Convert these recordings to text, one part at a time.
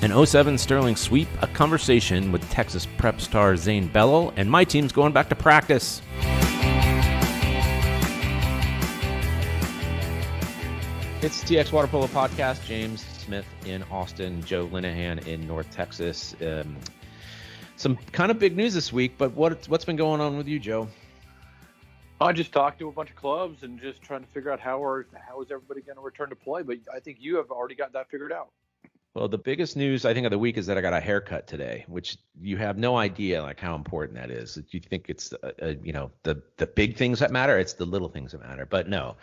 an 07 Sterling sweep, a conversation with Texas prep star Zayne Belal, and my team's going back to practice. It's TX Waterpolo Podcast. James Smith in Austin, Joe Linehan in North Texas. Some kind of big news this week, but what's been going on with you, Joe? I just talked to a bunch of clubs and just trying to figure out how is everybody going to return to play. But I think you have already got that figured out. Well, the biggest news I think of the week is that I got a haircut today, which you have no idea like how important that is. You think it's the big things that matter. It's the little things that matter. But no.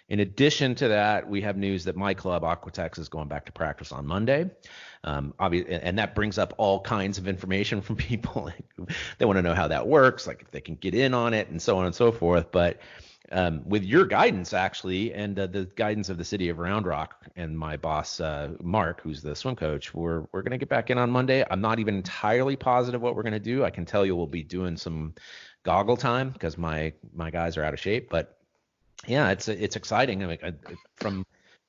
In addition to that, we have news that my club, AquaTex, is going back to practice on Monday. And that brings up all kinds of information from people. They want to know how that works, like if they can get in on it and so on and so forth. But with your guidance, actually, and the guidance of the city of Round Rock and my boss, Mark, who's the swim coach, we're going to get back in on Monday. I'm not even entirely positive what we're going to do. I can tell you we'll be doing some goggle time because my guys are out of shape. But yeah, it's exciting. I mean, from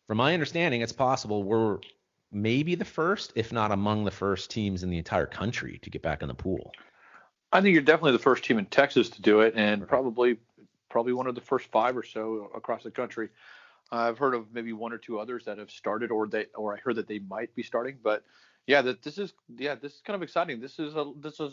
my understanding, it's possible we're maybe the first, if not among the first teams in the entire country to get back in the pool. I think you're definitely the first team in Texas to do it, and probably one of the first 5 or so across the country. I've heard of maybe 1 or 2 others that have started, or I heard that they might be starting. But yeah, this is kind of exciting. This is a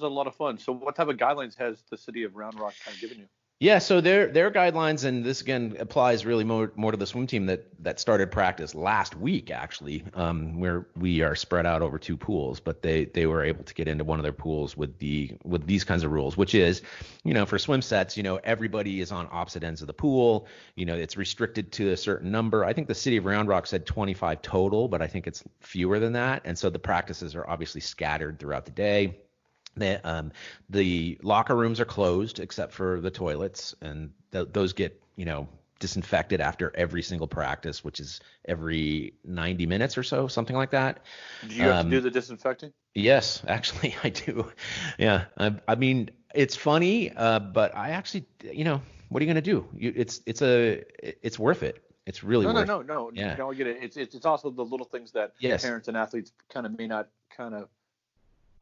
lot of fun. So, what type of guidelines has the city of Round Rock kind of given you? Yeah, so their guidelines, and this again applies really more to the swim team that started practice last week, actually, where we are spread out over 2 pools, but they were able to get into one of their pools with these kinds of rules, which is, for swim sets, everybody is on opposite ends of the pool. It's restricted to a certain number. I think the city of Round Rock said 25 total, but I think it's fewer than that, and so the practices are obviously scattered throughout the day. The locker rooms are closed except for the toilets, and those get disinfected after every single practice, which is every 90 minutes or so, something like that. Do you have to do the disinfecting? Yes, actually I do. Yeah, I mean it's funny, but I actually, what are you gonna do? It's worth it. It's really worth it. No. Yeah. I get it. It's also the little things that Yes. Parents and athletes kind of may not kind of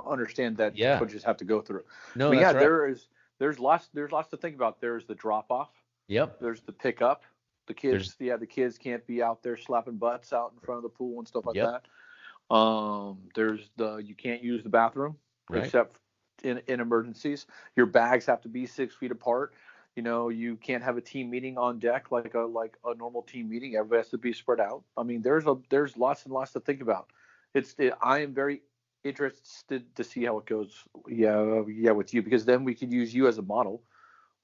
understand that coaches have to go through. No, but that's yeah, right. there's lots to think about. There's the drop off. Yep. There's the pick up. The kids can't be out there slapping butts out in front of the pool and stuff like that. There's you can't use the bathroom except in emergencies. Your bags have to be 6 feet apart. You can't have a team meeting on deck like a normal team meeting. Everybody has to be spread out. I mean, there's lots and lots to think about. I am very interested to see how it goes. With you, because then we could use you as a model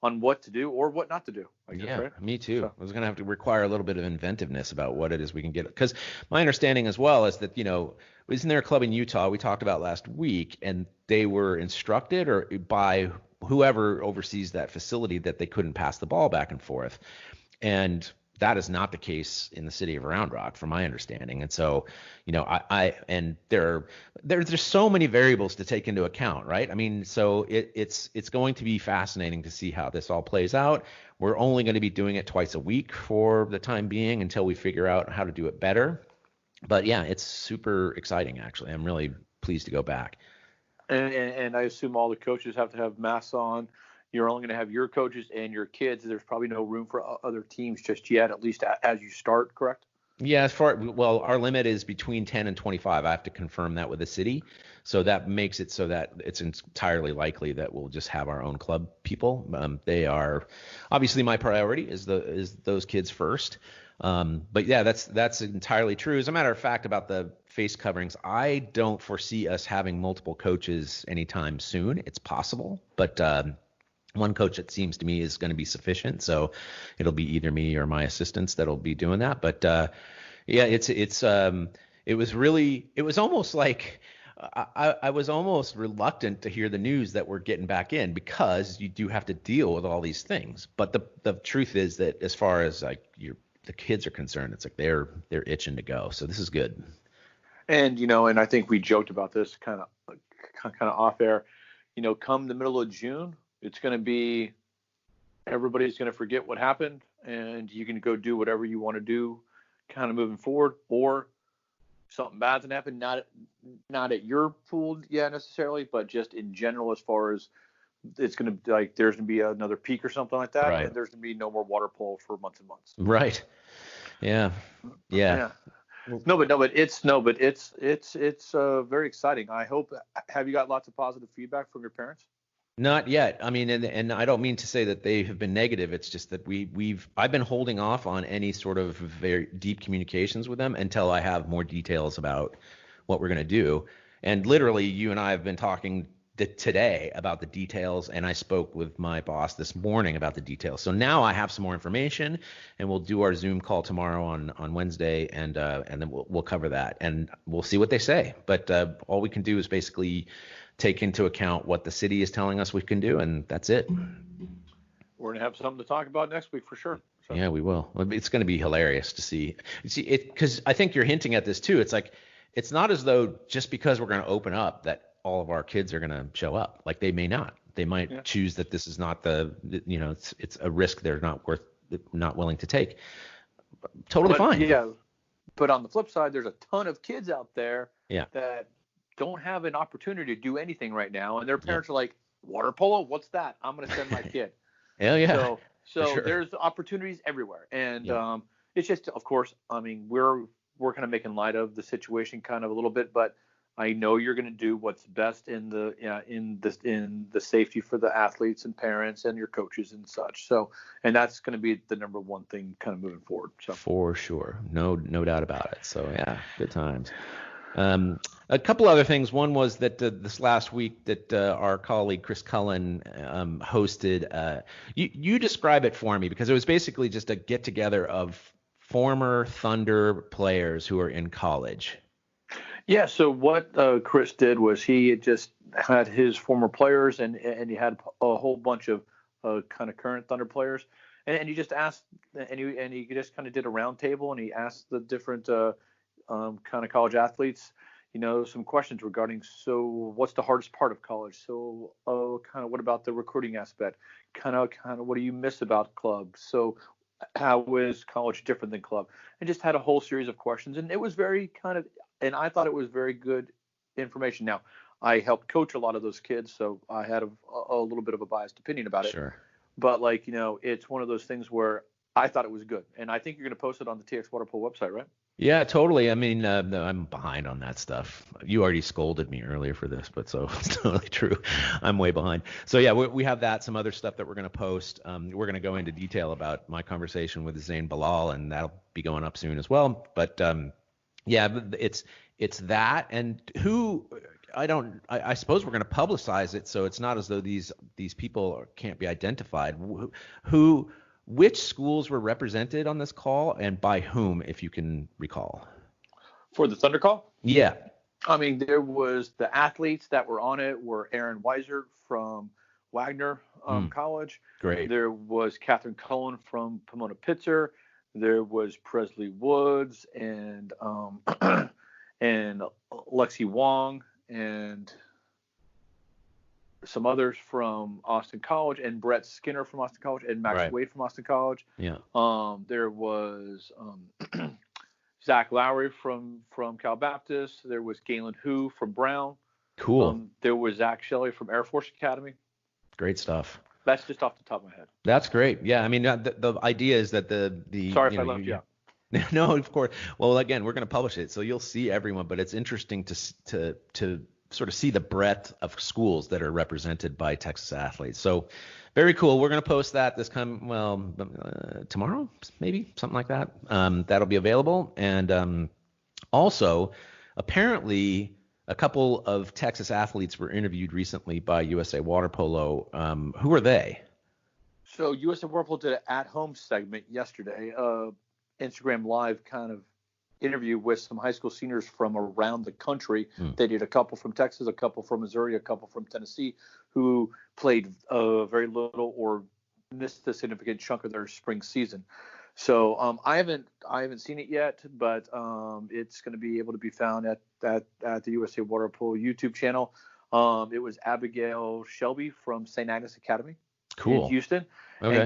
on what to do or what not to do. I guess, right? Me too. So, I was going to have to require a little bit of inventiveness about what it is we can get. Because my understanding as well is that, isn't there a club in Utah we talked about last week, and they were instructed or by whoever oversees that facility that they couldn't pass the ball back and forth. And that is not the case in the city of Round Rock, from my understanding. And so, there's so many variables to take into account, right? I mean, so it's going to be fascinating to see how this all plays out. We're only going to be doing it twice a week for the time being until we figure out how to do it better. But yeah, it's super exciting, actually. I'm really pleased to go back. And I assume all the coaches have to have masks on. You're only going to have your coaches and your kids. There's probably no room for other teams just yet, at least as you start, correct? Yeah, our limit is between 10 and 25. I have to confirm that with the city. So that makes it so that it's entirely likely that we'll just have our own club people. They are obviously my priority is those kids first. But yeah, that's entirely true. As a matter of fact, about the face coverings, I don't foresee us having multiple coaches anytime soon. It's possible, but one coach, it seems to me, is going to be sufficient. So it'll be either me or my assistants that'll be doing that. But it was almost like I was almost reluctant to hear the news that we're getting back in, because you do have to deal with all these things. But the truth is that as far as like the kids are concerned, it's like they're itching to go. So this is good. And and I think we joked about this kind of off air. Come the middle of June, it's going to be, everybody's going to forget what happened, and you can go do whatever you want to do kind of moving forward, or something bad's gonna happen. Not at your pool, necessarily, but just in general, as far as it's gonna like there's gonna be another peak or something like that, and there's gonna be no more water polo for months and months. Right. Yeah. No, but it's very exciting. I hope. Have you got lots of positive feedback from your parents? Not yet. I mean, and I don't mean to say that they have been negative. It's just that I've been holding off on any sort of very deep communications with them until I have more details about what we're going to do. And literally, you and I have been talking today about the details, and I spoke with my boss this morning about the details. So now I have some more information, and we'll do our Zoom call tomorrow on Wednesday, and then we'll cover that, and we'll see what they say. But all we can do is basically take into account what the city is telling us we can do, and that's it. We're gonna have something to talk about next week for sure. So. Yeah, we will. It's going to be hilarious to see it, because I think you're hinting at this too. It's like, it's not as though just because we're going to open up that all of our kids are going to show up. Like, they may not. They might choose that this is not it's a risk they're not willing to take. Totally fine. Yeah. But on the flip side, there's a ton of kids out there that don't have an opportunity to do anything right now, and their parents are like, water polo, what's that? I'm going to send my kid. Hell yeah. So there's opportunities everywhere, and it's just, of course, I mean, we're kind of making light of the situation kind of a little bit, but I know you're going to do what's best in the safety for the athletes and parents and your coaches and such. So, and that's going to be the number one thing kind of moving forward. So for sure, no doubt about it. So yeah, good times. A couple other things. One was that this last week that our colleague Chris Cullen hosted. You describe it for me, because it was basically just a get together of former Thunder players who are in college. Yeah. So what Chris did was he just had his former players, and he had a whole bunch of kind of current Thunder players, and he just asked, and he just kind of did a round table, and he asked the different kind of college athletes, some questions regarding, so what's the hardest part of college? So kind of what about the recruiting aspect? Kind of what do you miss about club? So how is college different than club? And just had a whole series of questions, and it was very kind of, and I thought it was very good information. Now, I helped coach a lot of those kids, so I had a little bit of a biased opinion about it. Sure. But it's one of those things where I thought it was good, and I think you're going to post it on the TXWaterpolo website, right? Yeah, totally. I mean, I'm behind on that stuff. You already scolded me earlier for this, but so it's totally true. I'm way behind. So yeah, we have that, some other stuff that we're going to post. We're going to go into detail about my conversation with Zayne Belal, and that'll be going up soon as well. But yeah, it's that, and I suppose we're going to publicize it, so it's not as though these people can't be identified. Which schools were represented on this call, and by whom, if you can recall? For the Thunder call? Yeah. I mean, there was the athletes that were on it were Aaron Weiser from Wagner College. Great. There was Catherine Cullen from Pomona Pitzer. There was Presley Woods and and Lexi Wong and some others from Austin College, and Brett Skinner from Austin College, and Max Wade from Austin College. Yeah. There was Zach Lowry from Cal Baptist. There was Galen Hu from Brown. Cool. There was Zach Shelley from Air Force Academy. Great stuff. That's just off the top of my head. That's great. Yeah, I mean, the idea is that the sorry if I left you out. No, of course. Well, again, we're going to publish it, so you'll see everyone. But it's interesting to sort of see the breadth of schools that are represented by Texas athletes. So very cool. We're going to post that tomorrow, maybe something like that. That'll be available. And also, apparently, a couple of Texas athletes were interviewed recently by USA Water Polo. Who are they? So USA Water Polo did an at-home segment yesterday, Instagram Live kind of interview with some high school seniors from around the country. They did a couple from Texas, a couple from Missouri, a couple from Tennessee, who played very little or missed a significant chunk of their spring season. So I haven't seen it yet, but it's going to be able to be found at the USA Water Polo YouTube channel. It was Abigail Shelby from St. Agnes Academy in Houston, okay.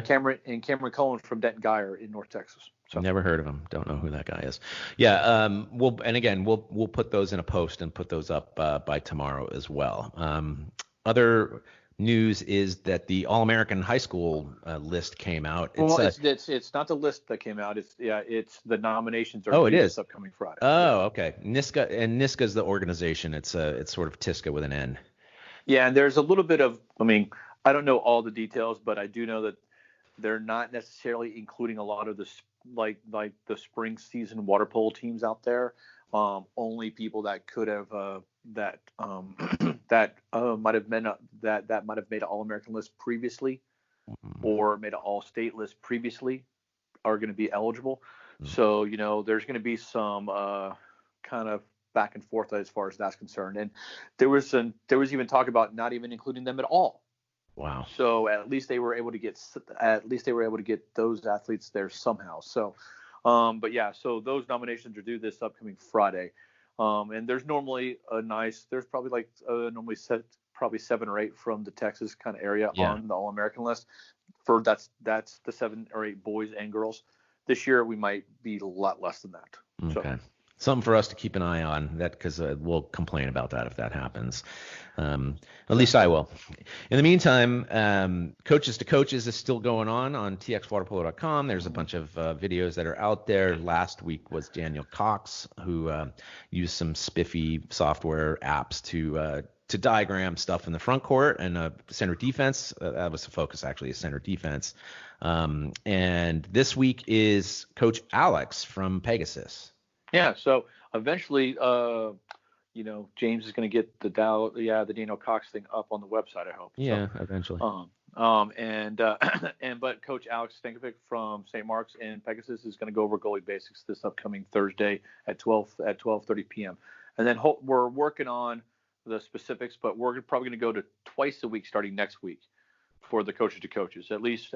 and Cameron Cullen from Denton Guyer in North Texas. So. Never heard of him. Don't know who that guy is. Yeah. We'll put those in a post and put those up by tomorrow as well. Other news is that the All-American High School list came out. It's not the list that came out. It's the nominations are due this upcoming Friday. Oh, okay. NCAA is the organization. It's sort of TISCA with an N. Yeah, and there's a little bit of. I mean, I don't know all the details, but I do know that they're not necessarily including a lot of the like the spring season water polo teams out there. Only people that could have that might have made an All-American list previously, or made an All-State list previously, are going to be eligible. So there's going to be some kind of back and forth as far as that's concerned. And there was even talk about not even including them at all. Wow. So at least they were able to get those athletes there somehow. So, so those nominations are due this upcoming Friday. And there's normally there's probably normally probably 7 or 8 from the Texas kind of area on the All-American list. That's the 7 or 8 boys and girls. This year we might be a lot less than that. Okay. Something for us to keep an eye on, that because we'll complain about that if that happens. At least I will. In the meantime, Coaches to Coaches is still going on TXWaterpolo.com. There's a bunch of videos that are out there. Last week was Daniel Cox, who used some spiffy software apps to diagram stuff in the front court and center defense. That was the focus, actually, is center defense. And this week is Coach Alex from Pegasus. Yeah, so eventually, James is going to get the Daniel Cox thing up on the website, I hope. Yeah, so, eventually. But Coach Alex Stankovic from St. Mark's and Pegasus is going to go over goalie basics this upcoming Thursday at 12:30 p.m. And then we're working on the specifics, but we're probably going to go to twice a week starting next week for the Coaches to Coaches, at least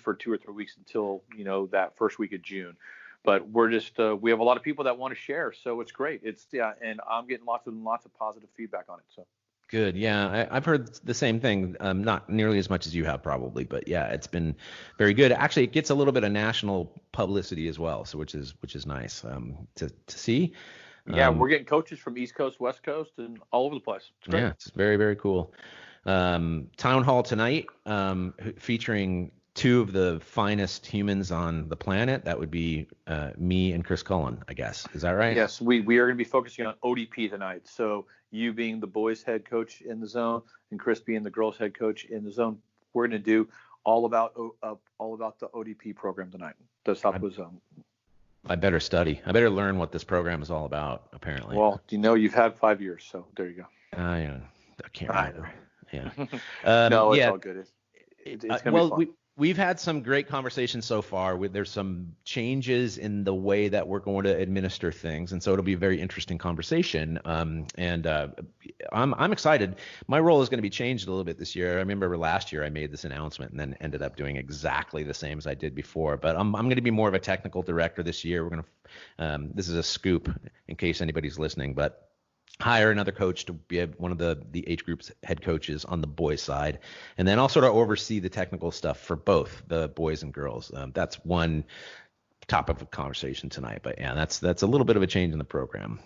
for 2 or 3 weeks until that first week of June. But we're just we have a lot of people that want to share, so it's great. And I'm getting lots of positive feedback on it. So good, yeah. I've heard the same thing, not nearly as much as you have probably, but yeah, it's been very good. Actually, it gets a little bit of national publicity as well, so which is nice to see. Yeah, we're getting coaches from East Coast, West Coast, and all over the place. It's great. Yeah, it's very, very cool. Town Hall tonight, featuring 2 of the finest humans on the planet. That would be me and Chris Cullen, I guess. Is that right? Yes, we are going to be focusing on ODP tonight. So you being the boys' head coach in the zone and Chris being the girls' head coach in the zone, we're going to do all about the ODP program tonight. That's how it was. I better study. I better learn what this program is all about, apparently. Well, you've had 5 years, so there you go. I can't remember. Yeah. No, it's all good. It's going to be fun. We've had some great conversations so far. There's some changes in the way that we're going to administer things, and so it'll be a very interesting conversation. I'm excited. My role is going to be changed a little bit this year. I remember last year I made this announcement and then ended up doing exactly the same as I did before. But I'm going to be more of a technical director this year. We're going to. This is a scoop in case anybody's listening, but hire another coach to be one of the age group's head coaches on the boys side, and then I'll sort of oversee the technical stuff for both the boys and girls. That's one topic of conversation tonight, but yeah, that's a little bit of a change in the program.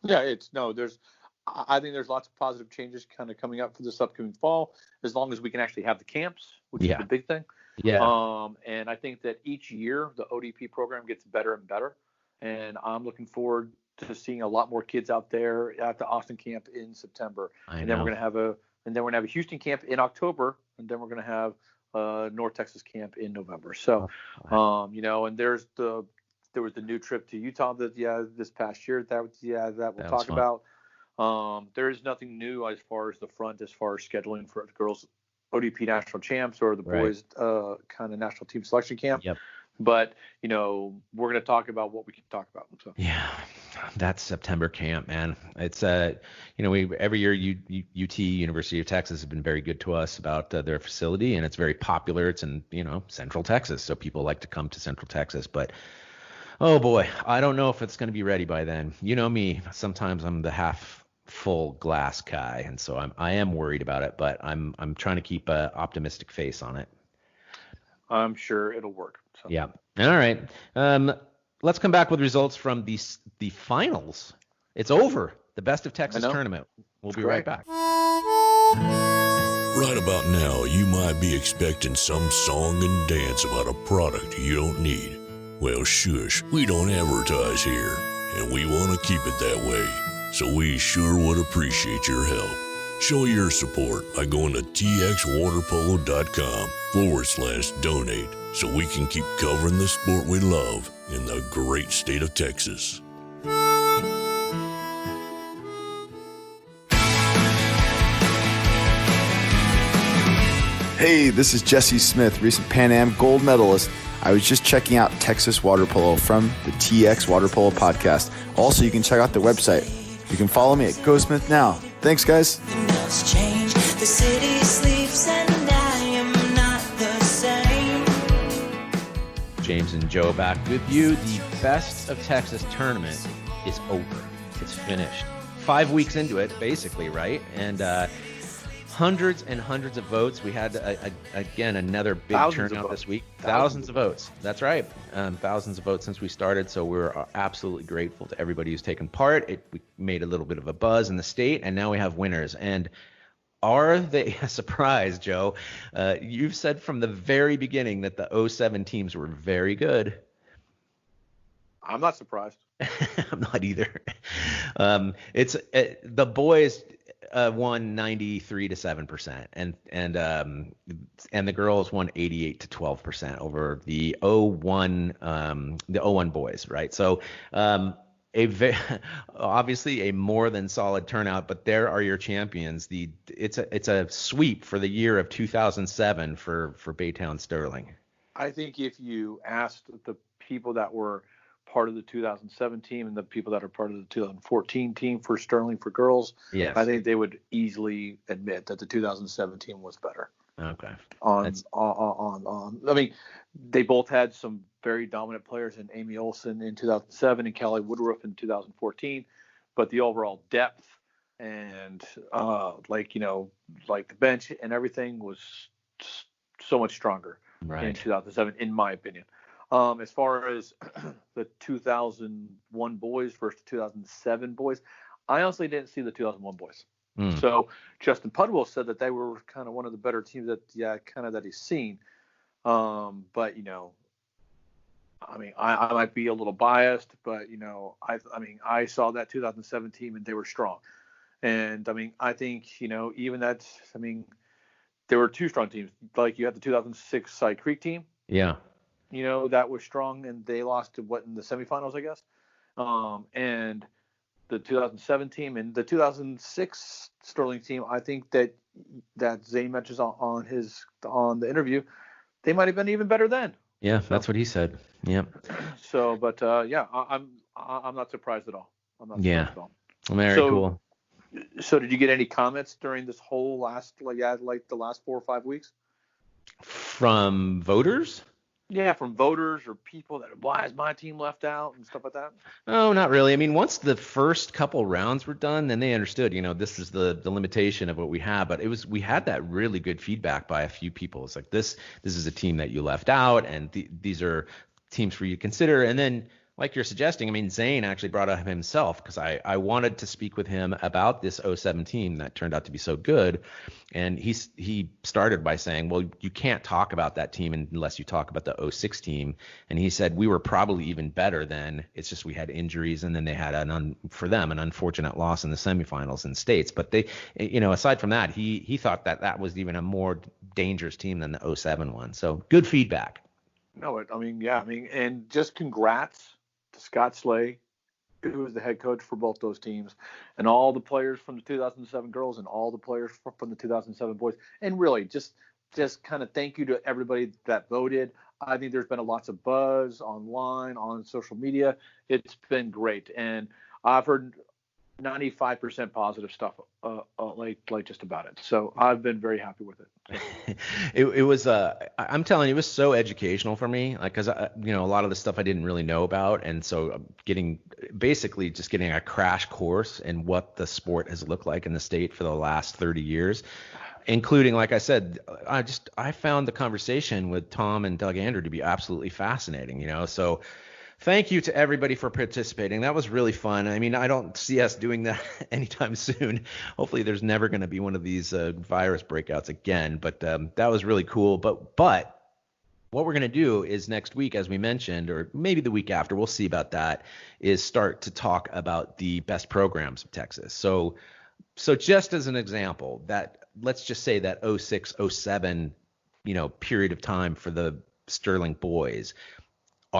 Yeah, I think there's lots of positive changes kind of coming up for this upcoming fall, as long as we can actually have the camps, which is the big thing. Yeah. And I think that each year the ODP program gets better and better, and I'm looking forward to seeing a lot more kids out there at the Austin camp in September. Then we're going to have a Houston camp in October, and then we're going to have North Texas camp in November. So, and there was the new trip to Utah this past year that we'll talk about. There is nothing new as far as scheduling for the girls ODP national champs or the boys kind of national team selection camp. Yep. But, we're going to talk about what we can talk about. So. Yeah, that's September camp, man. It's, every year UT, University of Texas, have been very good to us about their facility, and it's very popular. It's in, Central Texas, so people like to come to Central Texas. But, oh, boy, I don't know if it's going to be ready by then. You know me. Sometimes I'm the half full glass guy, and so I am worried about it, but I'm trying to keep an optimistic face on it. I'm sure it'll work. So. Yeah. All right. Let's come back with results from the finals. It's over. The Best of Texas tournament. We'll be right back. Right about now, you might be expecting some song and dance about a product you don't need. Well, shush, we don't advertise here, and we want to keep it that way. So we sure would appreciate your help. Show your support by going to TXWaterpolo.com/donate so we can keep covering the sport we love in the great state of Texas. Hey, this is Jesse Smith, recent Pan Am gold medalist. I was just checking out Texas Water Polo from the TXWaterpolo Podcast. Also, you can check out the website. You can follow me at GoSmith now. Thanks, guys. The city sleeps and I am not the same. James and Joe back with you. The Best of Texas tournament is over. It's finished. 5 weeks into it, basically, right? And hundreds and hundreds of votes. We had, again, another big turnout this week. Thousands of votes. That's right. Thousands of votes since we started. So we're absolutely grateful to everybody who's taken part. We made a little bit of a buzz in the state, and now we have winners. And are they a surprise, Joe? You've said from the very beginning that the 07 teams were very good. I'm not surprised. I'm not either. The boys won 93-7%, and the girls won 88-12% over the 01 boys, right? So obviously a more than solid turnout, but there are your champions. It's a sweep for the year of 2007 for Baytown Sterling. I think if you asked the people that were part of the 2007 team and the people that are part of the 2014 team for Sterling for girls, yes, I think they would easily admit that the 2007 team was better. Okay. I mean, they both had some very dominant players in Amy Olsen in 2007 and Kelly Woodruff in 2014, but the overall depth and like the bench and everything was so much stronger in 2007, in my opinion. As far as the 2001 boys versus 2007 boys, I honestly didn't see the 2001 boys. So Justin Pudwell said that they were kind of one of the better teams that he's seen. But I mean, I might be a little biased, but I saw that 2007 team and they were strong. And I mean, I think even that, I mean, there were two strong teams. Like you had the 2006 Side Creek team. Yeah. That was strong, and they lost in the semifinals, I guess. And the 2007 team and the 2006 Sterling team, I think that Zayne mentions on the interview, they might have been even better then. Yeah, that's what he said. Yeah. So, but I'm not surprised at all. I'm not surprised at all. Very cool. So, did you get any comments during this whole last the last 4 or 5 weeks from voters? Yeah, from voters or people that, why is my team left out and stuff like that? Oh, not really. I mean, once the first couple rounds were done, then they understood, this is the limitation of what we have. But we had that really good feedback by a few people. It's like, this is a team that you left out, and these are teams for you to consider. And then, like you're suggesting, I mean, Zayne actually brought up himself, because I wanted to speak with him about this 07 team that turned out to be so good. And he started by saying, well, you can't talk about that team unless you talk about the 06 team. And he said, we were probably even better then. It's just we had injuries, and then they had for them an unfortunate loss in the semifinals in states. But they, aside from that, he thought that was even a more dangerous team than the 07 one. So good feedback. No, and just congrats to Scott Slay, who was the head coach for both those teams, and all the players from the 2007 girls and all the players from the 2007 boys. And really, just kind of thank you to everybody that voted. I think there's been lots of buzz online, on social media. It's been great. And I've heard 95% positive stuff, like just about it. So I've been very happy with it. It was, I'm telling you, it was so educational for me, because a lot of the stuff I didn't really know about, and so getting a crash course in what the sport has looked like in the state for the last 30 years. including, like I said, I found the conversation with Tom and Doug Andrew to be absolutely fascinating, so thank you to everybody for participating. That was really fun. I mean, I don't see us doing that anytime soon. Hopefully there's never going to be one of these virus breakouts again, but that was really cool. But what we're going to do is next week, as we mentioned, or maybe the week after, we'll see about that, is start to talk about the best programs of Texas. So just as an example, that let's just say that 06, 07, period of time for the Sterling boys,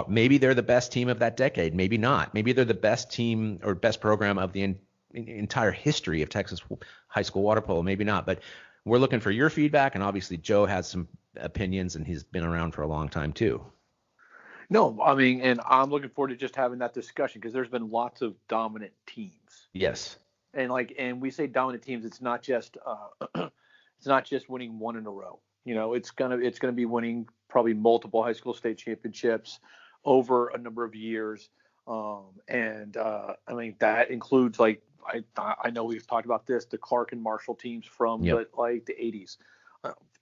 maybe they're the best team of that decade, maybe not. Maybe they're the best team or best program of the entire history of Texas high school water polo, maybe not. But we're looking for your feedback, and obviously Joe has some opinions, and he's been around for a long time too. No, I mean, and I'm looking forward to just having that discussion because there's been lots of dominant teams. Yes. And we say dominant teams, it's not just winning one in a row. It's gonna be winning probably multiple high school state championships over a number of years. I mean, that includes, like, I know we've talked about this, the Clark and Marshall teams from the 80s.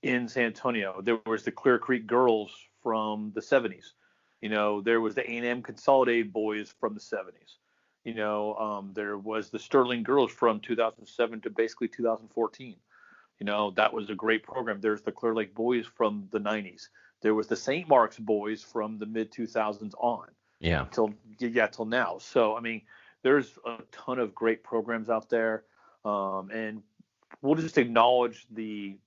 In San Antonio, there was the Clear Creek girls from the 70s. There was the A&M Consolidated boys from the 70s. There was the Sterling girls from 2007 to basically 2014. That was a great program. There's the Clear Lake boys from the 90s. There was the St. Mark's boys from the mid 2000s on. Yeah. Till now. So, I mean, there's a ton of great programs out there. And we'll just acknowledge the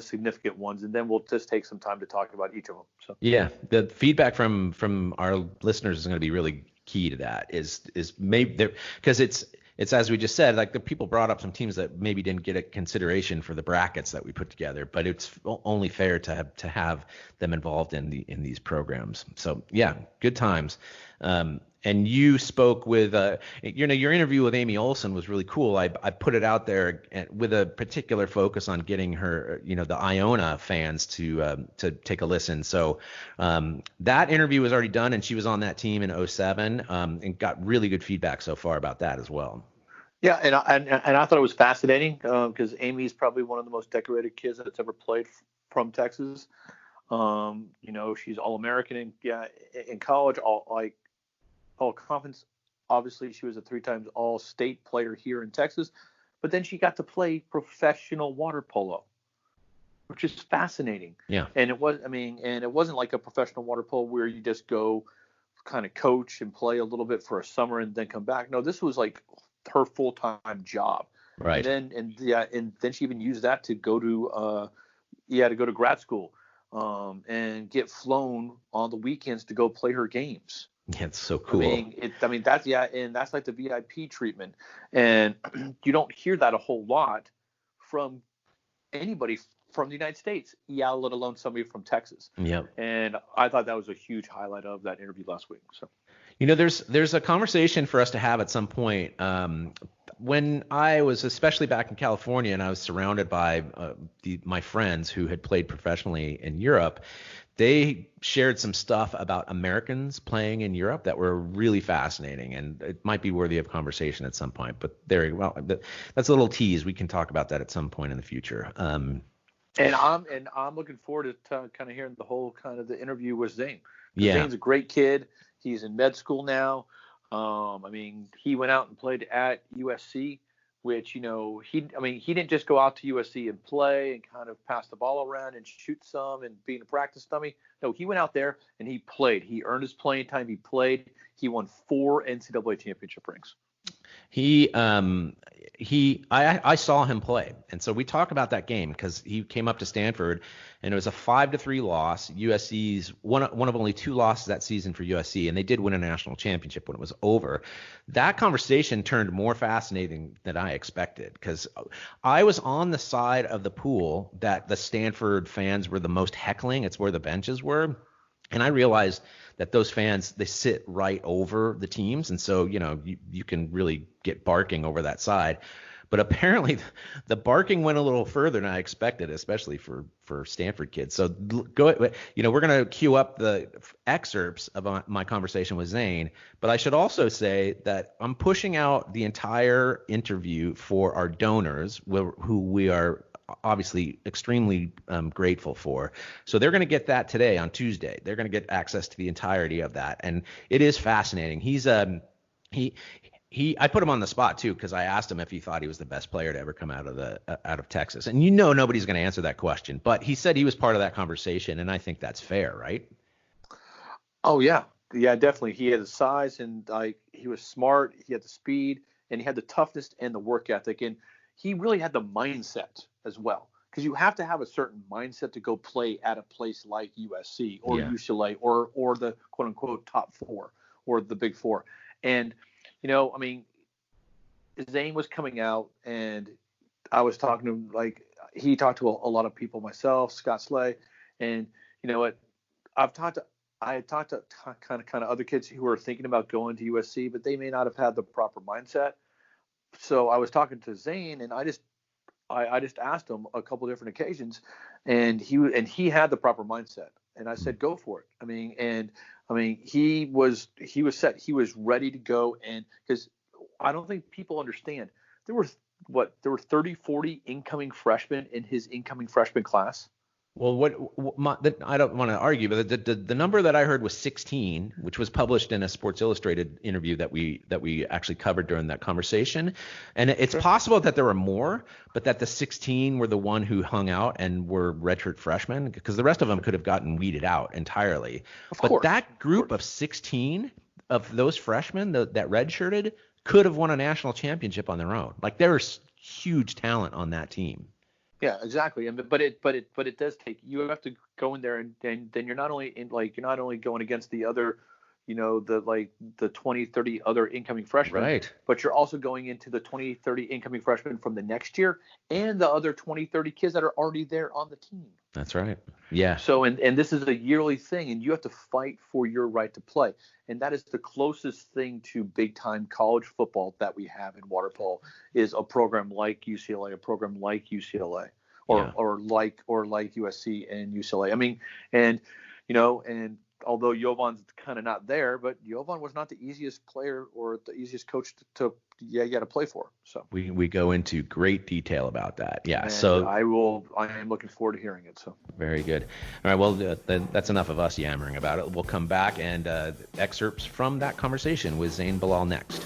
significant ones, and then we'll just take some time to talk about each of them. So yeah, the feedback from our listeners is going to be really key to that. Is maybe because it's as we just said, like, the people brought up some teams that maybe didn't get a consideration for the brackets that we put together, but it's only fair to have them involved in these programs. So yeah, good times. And you spoke with, your interview with Amy Olson was really cool. I put it out there with a particular focus on getting her, the Iona fans to take a listen. So that interview was already done, and she was on that team in 07, and got really good feedback so far about that as well. Yeah, and I thought it was fascinating because Amy's probably one of the most decorated kids that's ever played from Texas. She's All-American in college, all conference. Obviously, she was a 3 times all-state player here in Texas, but then she got to play professional water polo, which is fascinating. Yeah. And it wasn't like a professional water polo where you just go kind of coach and play a little bit for a summer and then come back. No, this was like her full-time job. Right. And then she even used that to go to grad school, and get flown on the weekends to go play her games. Yeah, it's so cool. And that's like the VIP treatment, and you don't hear that a whole lot from anybody from the United States, let alone somebody from Texas. Yep. And I thought that was a huge highlight of that interview last week. So, there's a conversation for us to have at some point. When I was especially back in California, and I was surrounded by my friends who had played professionally in Europe, they shared some stuff about Americans playing in Europe that were really fascinating, and it might be worthy of conversation at some point. But that's a little tease. We can talk about that at some point in the future. And I'm looking forward to kind of hearing the whole kind of the interview with Zayne. Yeah. Zayne's a great kid. He's in med school now. He went out and played at USC, which, he didn't just go out to USC and play and kind of pass the ball around and shoot some and be in a practice dummy. No, he went out there and he played. He earned his playing time. He played. He won 4 NCAA championship rings. I saw him play, and so we talk about that game because he came up to Stanford, and it was a 5-3 loss. USC's one of only 2 losses that season for USC, and they did win a national championship when it was over. That conversation turned more fascinating than I expected because I was on the side of the pool that the Stanford fans were the most heckling. It's where the benches were, and I realized that those fans, they sit right over the teams. And so, you can really get barking over that side. But apparently the barking went a little further than I expected, especially for Stanford kids. So we're going to queue up the excerpts of my conversation with Zayne. But I should also say that I'm pushing out the entire interview for our donors who we are obviously extremely grateful for. So they're going to get that today on Tuesday. They're going to get access to the entirety of that, and it is fascinating. He's I put him on the spot too, because I asked him if he thought he was the best player to ever come out of Texas, and nobody's going to answer that question, but he said he was part of that conversation, and I think that's fair, right? Oh yeah, definitely. He had the size, and he was smart. He had the speed, and he had the toughness and the work ethic, and he really had the mindset as well. Because you have to have a certain mindset to go play at a place like USC or UCLA or the quote unquote top four or the Big Four. And I mean, Zayne was coming out, and I was talking to him, like he talked to a lot of people, myself, Scott Slay, and you know what, I had talked to kind of other kids who were thinking about going to USC, but they may not have had the proper mindset. So I was talking to Zayne, and I just asked him a couple different occasions, and he had the proper mindset, and I said, go for it. I mean, he was set. He was ready to go. And because I don't think people understand, there were 30, 40 incoming freshmen in his incoming freshman class. Well, I don't want to argue, but the number that I heard was 16, which was published in a Sports Illustrated interview that we actually covered during that conversation. And it's possible that there were more, but that the 16 were the one who hung out and were redshirt freshmen, because the rest of them could have gotten weeded out entirely. But that group of 16 of those freshmen that redshirted could have won a national championship on their own. Like, there's huge talent on that team. Yeah, exactly. But it does take, you have to go in there, and then you're not only going against the other, the 20, 30 other incoming freshmen, right? But you're also going into the 20, 30 incoming freshmen from the next year, and the other 20, 30 kids that are already there on the team. That's right. Yeah. So, and this is a yearly thing, and you have to fight for your right to play. And that is the closest thing to big time college football that we have in water polo, is a program like UCLA, a program like UCLA, or like USC and UCLA. I mean, and although Jovan's kind of not there, but Jovan was not the easiest player or the easiest coach to play for. So we go into great detail about that. Yeah. And so I am looking forward to hearing it. So very good. All right. Well, that's enough of us yammering about it. We'll come back and excerpts from that conversation with Zayne Belal next.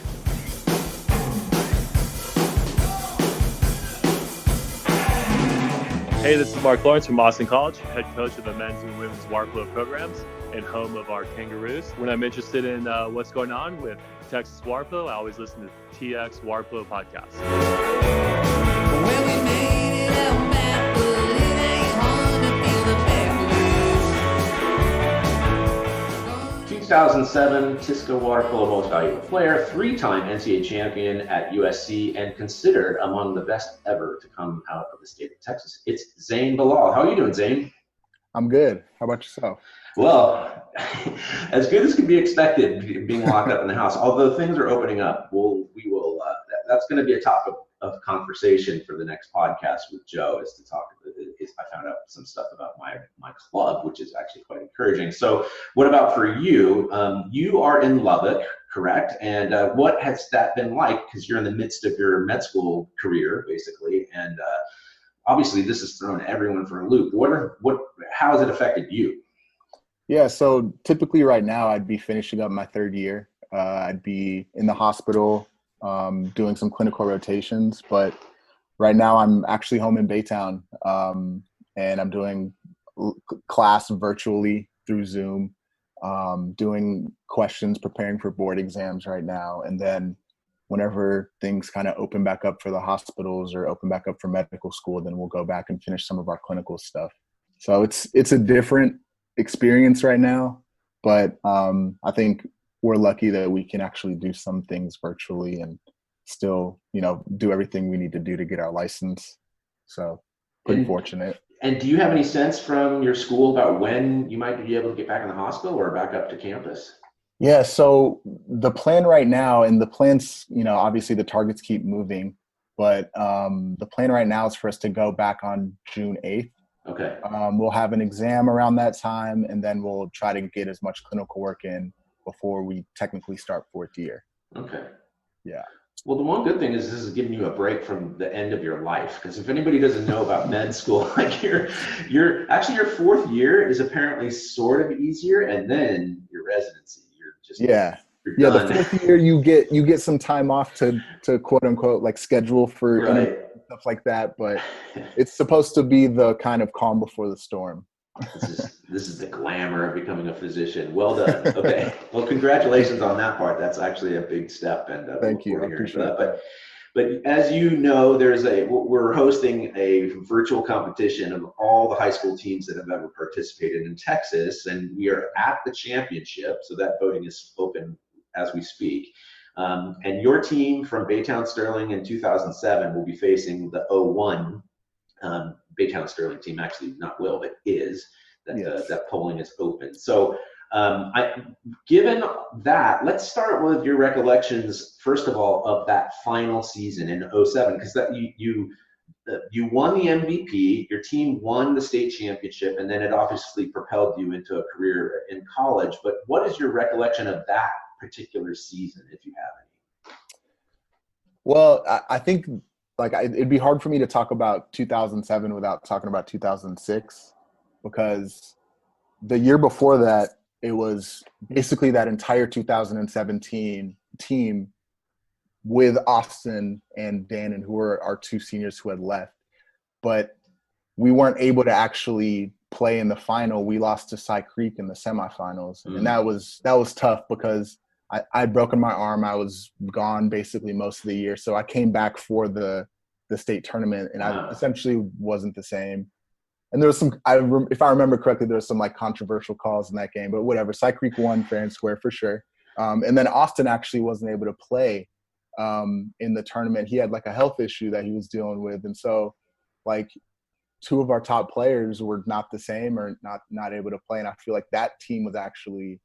Hey, this is Mark Lawrence from Austin College, head coach of the men's and women's water polo programs and home of our Kangaroos. When I'm interested in what's going on with Texas Water Polo, I always listen to TXWaterpolo Podcast. 2007 TISCA Water Polo Most Valuable Player, three-time NCAA champion at USC, and considered among the best ever to come out of the state of Texas. It's Zayne Belal. How are you doing, Zayne? I'm good. How about yourself? Well, as good as can be expected, being locked up in the house. Although things are opening up, we will. That's going to be a topic of conversation for the next podcast with Joe. I found out some stuff about my club, which is actually quite encouraging. So, what about for you? You are in Lubbock, correct? And what has that been like? Because you're in the midst of your med school career, basically, and obviously this has thrown everyone for a loop. How has it affected you? Yeah, so typically right now I'd be finishing up my third year. I'd be in the hospital doing some clinical rotations, but right now I'm actually home in Baytown, and I'm doing class virtually through Zoom, doing questions, preparing for board exams right now. And then whenever things kind of open back up for the hospitals or open back up for medical school, then we'll go back and finish some of our clinical stuff. So it's a different experience right now, but I think we're lucky that we can actually do some things virtually and still, do everything we need to do to get our license. So pretty fortunate. And do you have any sense from your school about when you might be able to get back in the hospital or back up to campus? Yeah, so the plan right now, and the plans, obviously the targets keep moving, but the plan right now is for us to go back on June 8th. Okay. We'll have an exam around that time, and then we'll try to get as much clinical work in before we technically start fourth year. Okay. Yeah. Well, the one good thing is this is giving you a break from the end of your life. Because if anybody doesn't know about med school, like your actually your fourth year is apparently sort of easier, and then your residency, you're the done. fourth year you get some time off to quote unquote like schedule for Right. stuff like that, but it's supposed to be the kind of calm before the storm. This is the glamour of becoming a physician. Well done. Okay. Well, congratulations on that part. That's actually a big step, and Thank you. I appreciate that. But as you know, we're hosting a virtual competition of all the high school teams that have ever participated in Texas, and we are at the championship. So that voting is open as we speak. And your team from Baytown Sterling in 2007 will be facing the 01 Baytown Sterling team. Actually, not will, but is. That polling is open. So given that, let's start with your recollections, first of all, of that final season in 07, because that you won the MVP, your team won the state championship, and then it obviously propelled you into a career in college. But what is your recollection of that particular season, if you have any? Well, I think it'd be hard for me to talk about 2007 without talking about 2006, because the year before that, it was basically that entire 2017 team with Austin and Dannon, who were our two seniors who had left. But we weren't able to actually play in the final. We lost to Cy Creek in the semifinals. And that was tough because I'd broken my arm. I was gone basically most of the year. So I came back for the state tournament, and I essentially wasn't the same. And there was some, if I remember correctly, there was some like controversial calls in that game, but whatever. Cy Creek won fair and square for sure. And then Austin actually wasn't able to play in the tournament. He had like a health issue that he was dealing with. And so like two of our top players were not the same or not able to play. And I feel like that team was actually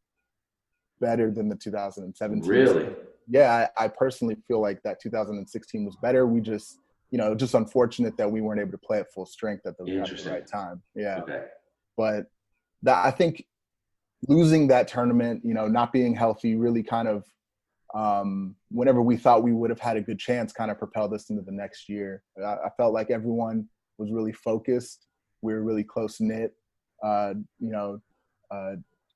better than the 2017. Really? Yeah, I personally feel like that 2016 was better. We just, just unfortunate that we weren't able to play at full strength at the right time. Yeah. Okay. But I think losing that tournament, not being healthy really kind of, whenever we thought we would have had a good chance, kind of propelled us into the next year. I felt like everyone was really focused. We were really close knit.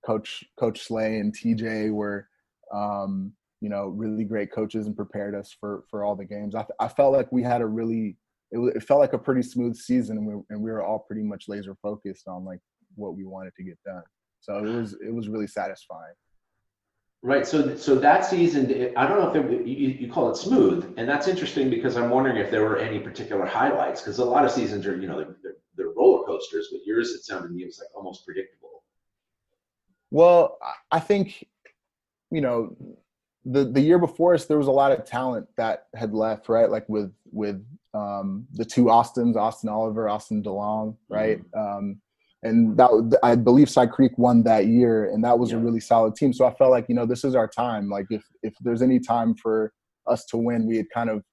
Coach Slay and TJ were, really great coaches and prepared us for all the games. I felt like we had it felt like a pretty smooth season, and we were all pretty much laser focused on like what we wanted to get done. So it was really satisfying. Right. So that season, I don't know if you call it smooth, and that's interesting because I'm wondering if there were any particular highlights, because a lot of seasons are, they're roller coasters, but yours, it sounded to me, was like almost predictable. Well, I think, the year before us, there was a lot of talent that had left, right? Like with the two Austins, Austin Oliver, Austin DeLong, right? Mm-hmm. And that, I believe Cy Creek won that year, and that was a really solid team. So I felt like, this is our time. Like if there's any time for us to win, we had kind of,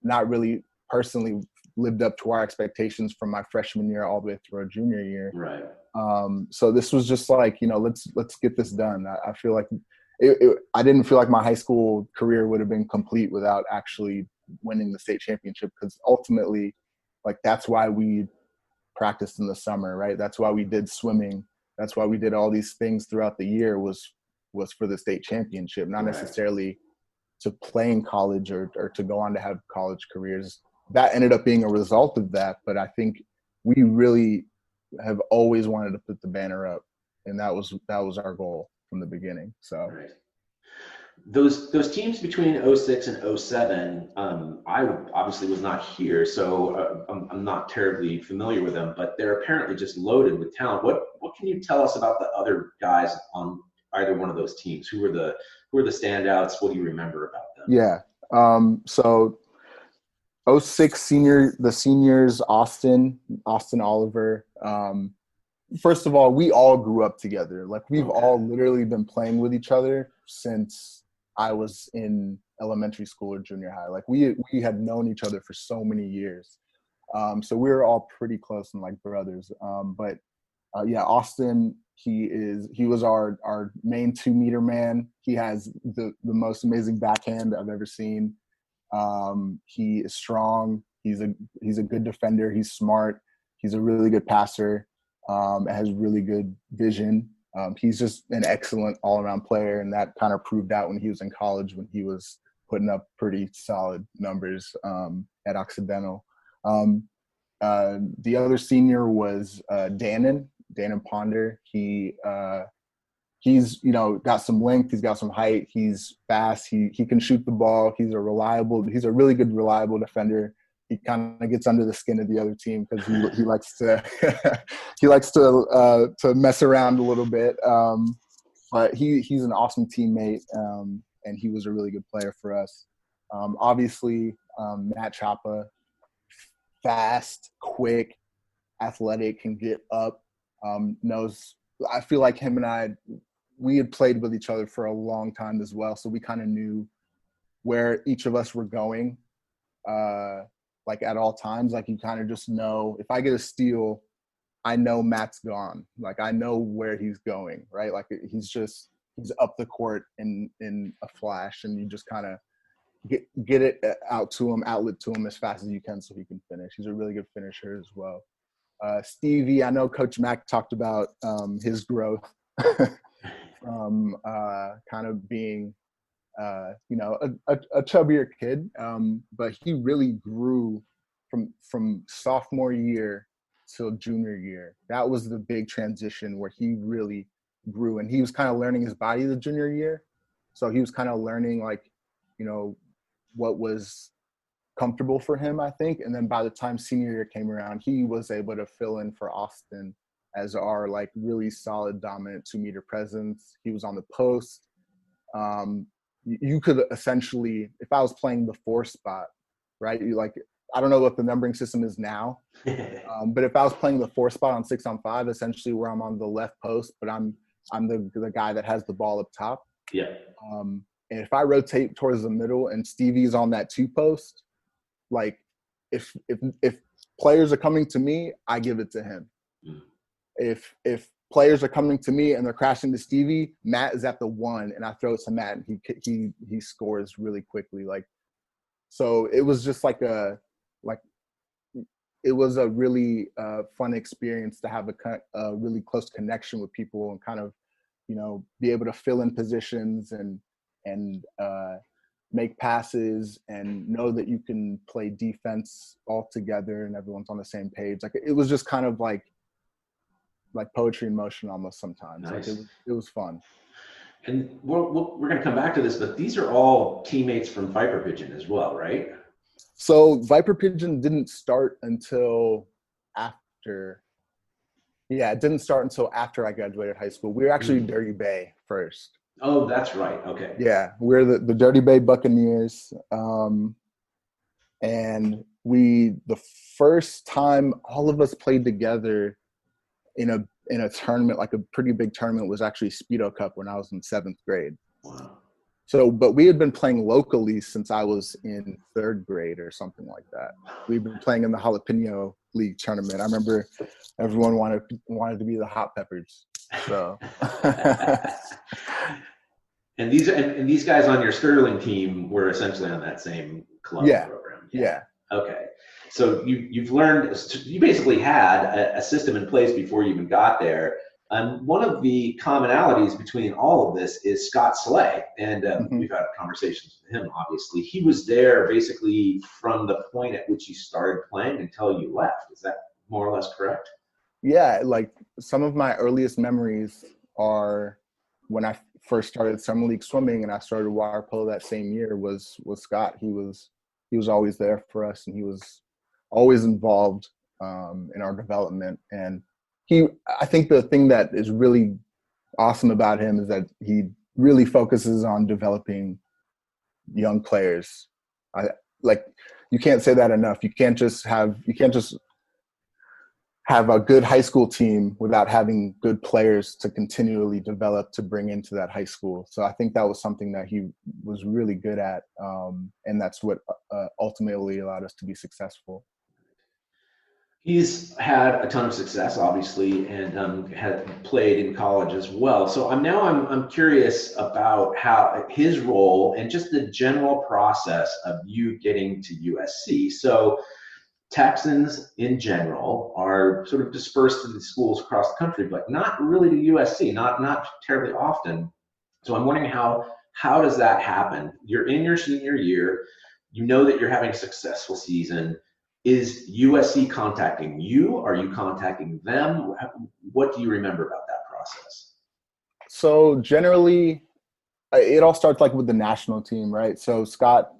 not really personally lived up to our expectations from my freshman year all the way through our junior year. Right. So this was just like, let's get this done. I feel like I didn't feel like my high school career would have been complete without actually winning the state championship, because ultimately, like, that's why we practiced in the summer, right? That's why we did swimming. That's why we did all these things throughout the year was for the state championship, not necessarily to play in college or to go on to have college careers. That ended up being a result of that, but I think we really have always wanted to put the banner up, and that was our goal from the beginning. So right. Those teams between 06 and 07, I obviously was not here, so I'm not terribly familiar with them, but they're apparently just loaded with talent. What can you tell us about the other guys on either one of those teams? Who are the standouts? What do you remember about them? Yeah. So 06 the seniors, Austin Oliver. First of all, we all grew up together. Like, we've all literally been playing with each other since I was in elementary school or junior high. Like, we had known each other for so many years. So we were all pretty close and like brothers. Austin He was our main 2-meter man. He has the most amazing backhand I've ever seen. He is strong. He's a good defender. He's smart. He's a really good passer. Has really good vision. He's just an excellent all-around player, and that kind of proved out when he was in college, when he was putting up pretty solid numbers at Occidental. The other senior was Dannon Ponder. He's got some length. He's got some height. He's fast. He can shoot the ball. He's a really good, reliable defender. He kind of gets under the skin of the other team because he likes to to mess around a little bit. But he's an awesome teammate, and he was a really good player for us. Obviously, Matt Chapa, fast, quick, athletic, can get up. Knows. I feel like him and we had played with each other for a long time as well, so we kind of knew where each of us were going. Like at all times, like you kind of just know, if I get a steal, I know Matt's gone. Like I know where he's going, right? Like he's up the court in a flash, and you just kind of get it outlet to him as fast as you can so he can finish. He's a really good finisher as well. Stevie, I know Coach Mack talked about his growth from kind of being a chubbier kid, but he really grew from sophomore year till junior year. That was the big transition where he really grew, and he was kind of learning his body the junior year. So he was kind of learning what was comfortable for him, I think. And then by the time senior year came around, he was able to fill in for Austin as our really solid, dominant 2-meter presence. He was on the post. You could essentially, if I was playing the 4 spot, right? I don't know what the numbering system is now, but if I was playing the 4 spot on 6-on-5, essentially where I'm on the left post, but I'm the guy that has the ball up top. Yeah. And if I rotate towards the middle and Stevie's on that 2 post, like if players are coming to me, I give it to him. If players are coming to me and they're crashing to Stevie, Matt is at the 1, and I throw it to Matt, and he scores really quickly. So it was just it was a really fun experience to have a really close connection with people and kind of, be able to fill in positions and make passes and know that you can play defense all together and everyone's on the same page. It was just kind of like poetry in motion almost sometimes. Nice. It was fun. And we're going to come back to this, but these are all teammates from Viper Pigeon as well, right? So Viper Pigeon didn't start until after. Yeah, it didn't start until after I graduated high school. We were actually Dirty Bay first. Oh, that's right. Okay. Yeah, we're the Dirty Bay Buccaneers. And the first time all of us played together in a tournament, like a pretty big tournament, was actually Speedo Cup when I was in 7th grade. Wow. So, but we had been playing locally since I was in 3rd grade or something like that. We've been playing in the Jalapeno League tournament. I remember everyone wanted to be the Hot Peppers. So. And these guys on your Sterling team were essentially on that same club program. Yeah. Okay. So you basically had a system in place before you even got there. And one of the commonalities between all of this is Scott Slay. And we've had conversations with him, obviously. He was there basically from the point at which you started playing until you left. Is that more or less correct? Yeah, some of my earliest memories are when I first started summer league swimming and I started water polo that same year was Scott. He was always there for us, and he was always involved in our development. And I think the thing that is really awesome about him is that he really focuses on developing young players. You can't say that enough. You can't just have a good high school team without having good players to continually develop to bring into that high school. So I think that was something that he was really good at, and that's what ultimately allowed us to be successful. He's had a ton of success, obviously, and had played in college as well. So I'm curious about how his role and just the general process of you getting to USC. So Texans in general are sort of dispersed to the schools across the country, but not really to USC, not terribly often. So I'm wondering how does that happen? You're in your senior year, you know that you're having a successful season. Is USC contacting you? Are you contacting them? What do you remember about that process? So generally, it all starts like with the national team, right? So Scott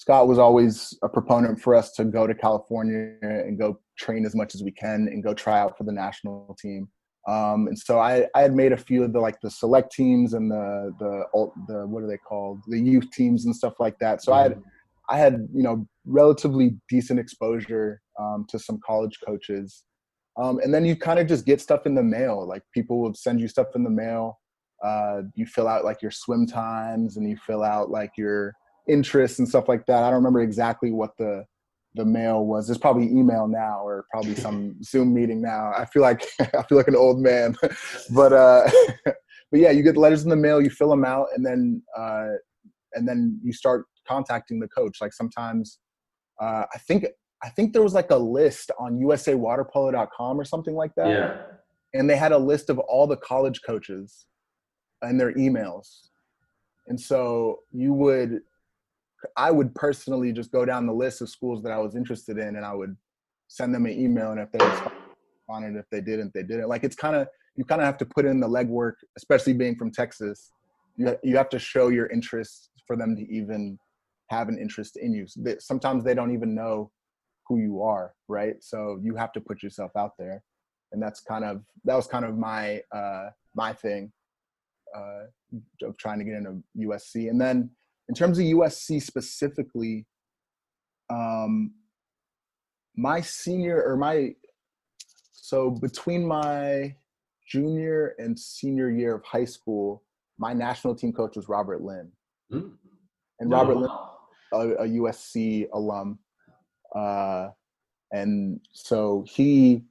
was always a proponent for us to go to California and go train as much as we can and go try out for the national team. And so I had made a few of the select teams and the what are they called? The youth teams and stuff like that. So I had relatively decent exposure to some college coaches. And then you kind of just get stuff in the mail. Like people will send you stuff in the mail. You fill out like your swim times and you fill out like your interests and stuff like that. I don't remember exactly what the mail was. There's probably email now or probably some Zoom meeting now. I feel like an old man, but yeah, you get letters in the mail, you fill them out, and then you start contacting the coach. Like sometimes, I think there was like a list on USAWaterpolo.com or something like that. Yeah. And they had a list of all the college coaches and their emails. And so I would personally just go down the list of schools that I was interested in, and I would send them an email. And if they responded, if they didn't, they didn't. Like you kind of have to put in the legwork, especially being from Texas. You have to show your interest for them to even have an interest in you. Sometimes they don't even know who you are, right? So you have to put yourself out there, and that was kind of my my thing of trying to get into USC. And then in terms of USC specifically, so between my junior and senior year of high school, my national team coach was Robert Lynn. Mm. And Robert Lynn, a USC alum. And so he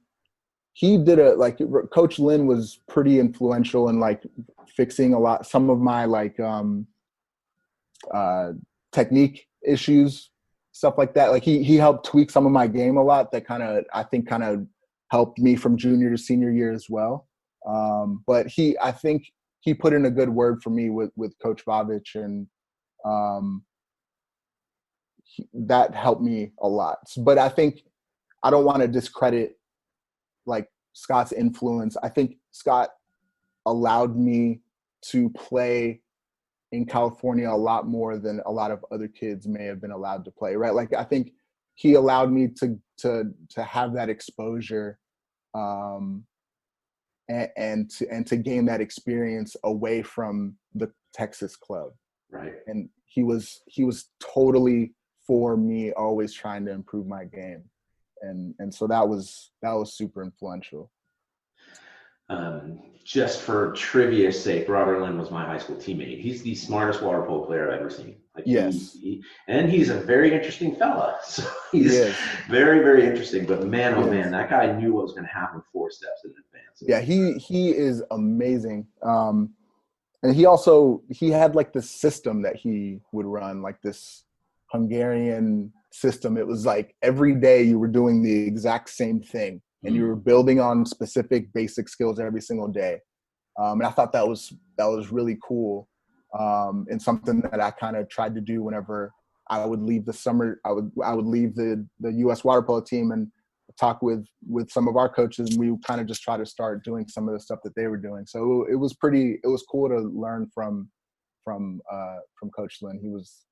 did Coach Lynn was pretty influential in like fixing some of my technique issues, stuff like that. Like he helped tweak some of my game a lot that I think helped me from junior to senior year as well. But I think he put in a good word for me with Coach Vavich, and that helped me a lot. But I think I don't want to discredit like Scott's influence. I think Scott allowed me to play in California a lot more than a lot of other kids may have been allowed to play, right? Like I think he allowed me to have that exposure, and to gain that experience away from the Texas club. Right. And he was totally for me, always trying to improve my game. And so that was super influential. Just for trivia's sake, Robert Lynn was my high school teammate. He's the smartest water polo player I've ever seen. Like yes. And he's a very interesting fella. So he's very, very interesting. But man, oh man, that guy knew what was going to happen 4 steps in advance. Yeah, he is amazing. And he had like this system that he would run, like this Hungarian system. It was like every day you were doing the exact same thing. And you were building on specific basic skills every single day. And I thought that was really cool. And something that I kind of tried to do whenever I would leave the summer. I would leave the U.S. water polo team and talk with some of our coaches, and we kind of just try to start doing some of the stuff that they were doing. So it was cool to learn from Coach Lynn. He was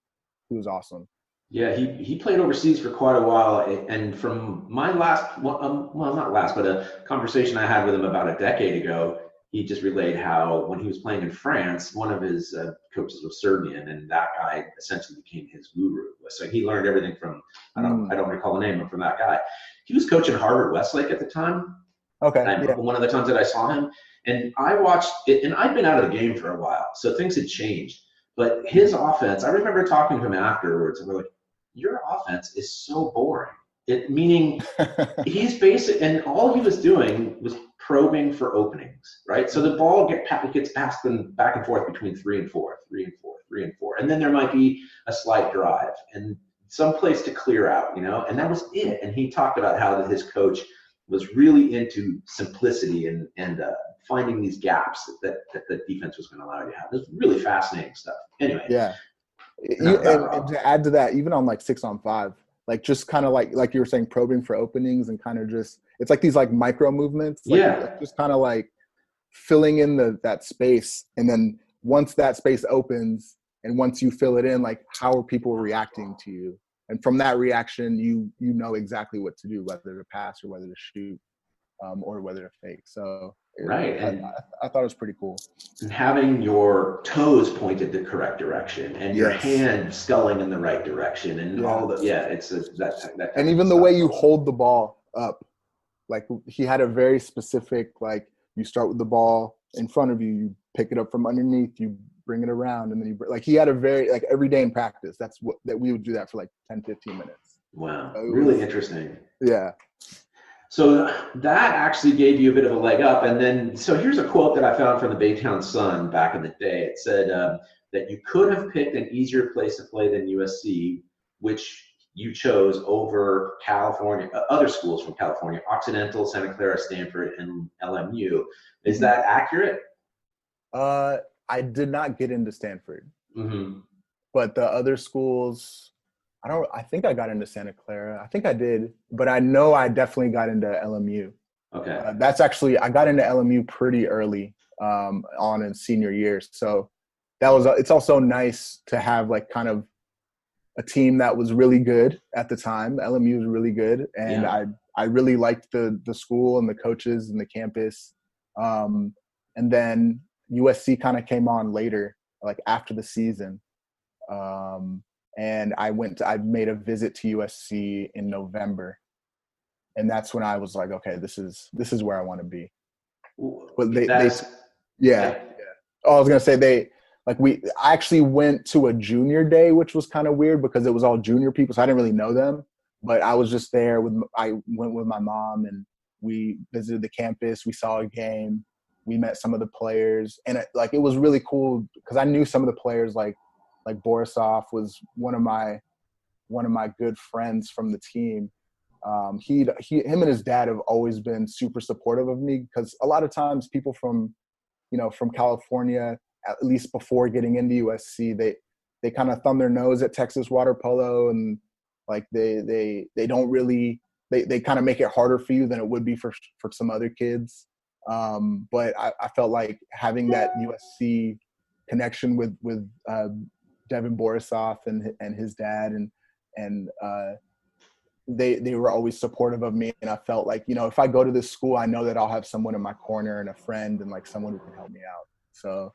awesome. Yeah, he played overseas for quite a while, and from my a conversation I had with him about a decade ago, he just relayed how when he was playing in France, one of his coaches was Serbian, and that guy essentially became his guru. So he learned everything from, I don't recall the name, but from that guy. He was coaching Harvard Westlake at the time. Okay. One of the times that I saw him, and I watched it, and I'd been out of the game for a while, so things had changed. But his offense, I remember talking to him afterwards, and we're like, your offense is so boring. meaning he's basic, and all he was doing was probing for openings, right? So the ball gets passed them back and forth between 3 and 4, 3 and 4, 3 and 4, and then there might be a slight drive and some place to clear out, and that was it. And he talked about how his coach was really into simplicity and finding these gaps that the defense was going to allow you to have. It was really fascinating stuff. Anyway. Yeah. And to add to that, even on like 6-on-5, like just kind of like you were saying, probing for openings and kind of just, it's like these like micro movements. Like just kind of like filling in that space. And then once that space opens and once you fill it in, like how are people reacting to you? And from that reaction, you know exactly what to do, whether to pass or whether to shoot or whether to fake. So right. I thought it was pretty cool. And having your toes pointed the correct direction and your hand sculling in the right direction and all the it's that and even the way you hold the ball up, like he had a very specific, like you start with the ball in front of you, you pick it up from underneath, you bring it around, and then you like he had a very like every day in practice. That we would do that for like 10-15 minutes. Wow, really interesting. Yeah. So that actually gave you a bit of a leg up. And then, so here's a quote that I found from the Baytown Sun back in the day. It said that you could have picked an easier place to play than USC, which you chose over California, other schools from California, Occidental, Santa Clara, Stanford, and LMU. Is that accurate? I did not get into Stanford, but the other schools, I think I got into Santa Clara. I think I did, but I know I definitely got into LMU. Okay. That's actually, I got into LMU pretty early on in senior year. So it's also nice to have like kind of a team that was really good at the time. LMU was really good. And I really liked the school and the coaches and the campus. And then USC kind of came on later, like after the season. And I made a visit to USC in November, and that's when I was like, okay, this is where I want to be. But I was gonna say I actually went to a junior day, which was kind of weird because it was all junior people, so I didn't really know them. But I was just there I went with my mom, and we visited the campus. We saw a game. We met some of the players, and it was really cool because I knew some of the players like Borisov was one of my good friends from the team. Him and his dad have always been super supportive of me because a lot of times people from California, at least before getting into USC, they kind of thumb their nose at Texas water polo, and like they don't really they kind of make it harder for you than it would be for some other kids. But I felt like having that USC connection with Devin Borisov and his dad, and they were always supportive of me, and I felt like, if I go to this school, I know that I'll have someone in my corner and a friend and like someone who can help me out. So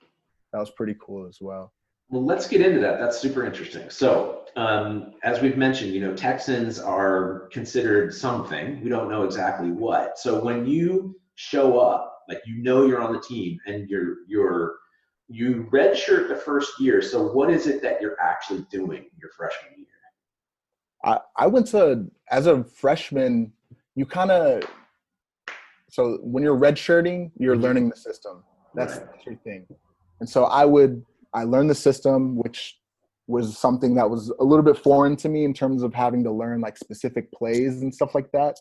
that was pretty cool as well. Well, let's get into that. That's super interesting. So as we've mentioned, Texans are considered something. We don't know exactly what. So when you show up, like you're on the team and you redshirt the first year. So what is it that you're actually doing your freshman year? I went to, as a freshman, so when you're redshirting, you're learning the system. That's your thing. And so I learned the system, which was something that was a little bit foreign to me in terms of having to learn like specific plays and stuff like that,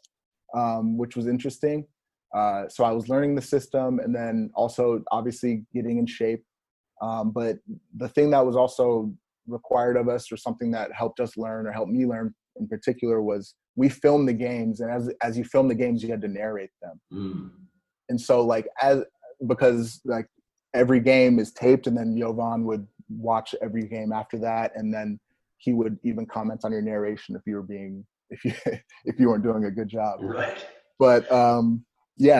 which was interesting. So I was learning the system and then also obviously getting in shape. But the thing that was also required of us, or something that helped us learn, or helped me learn in particular, was we filmed the games, and as you film the games, you had to narrate them. And so because every game is taped, and then Jovan would watch every game after that, and then he would even comment on your narration if you weren't doing a good job. Right. But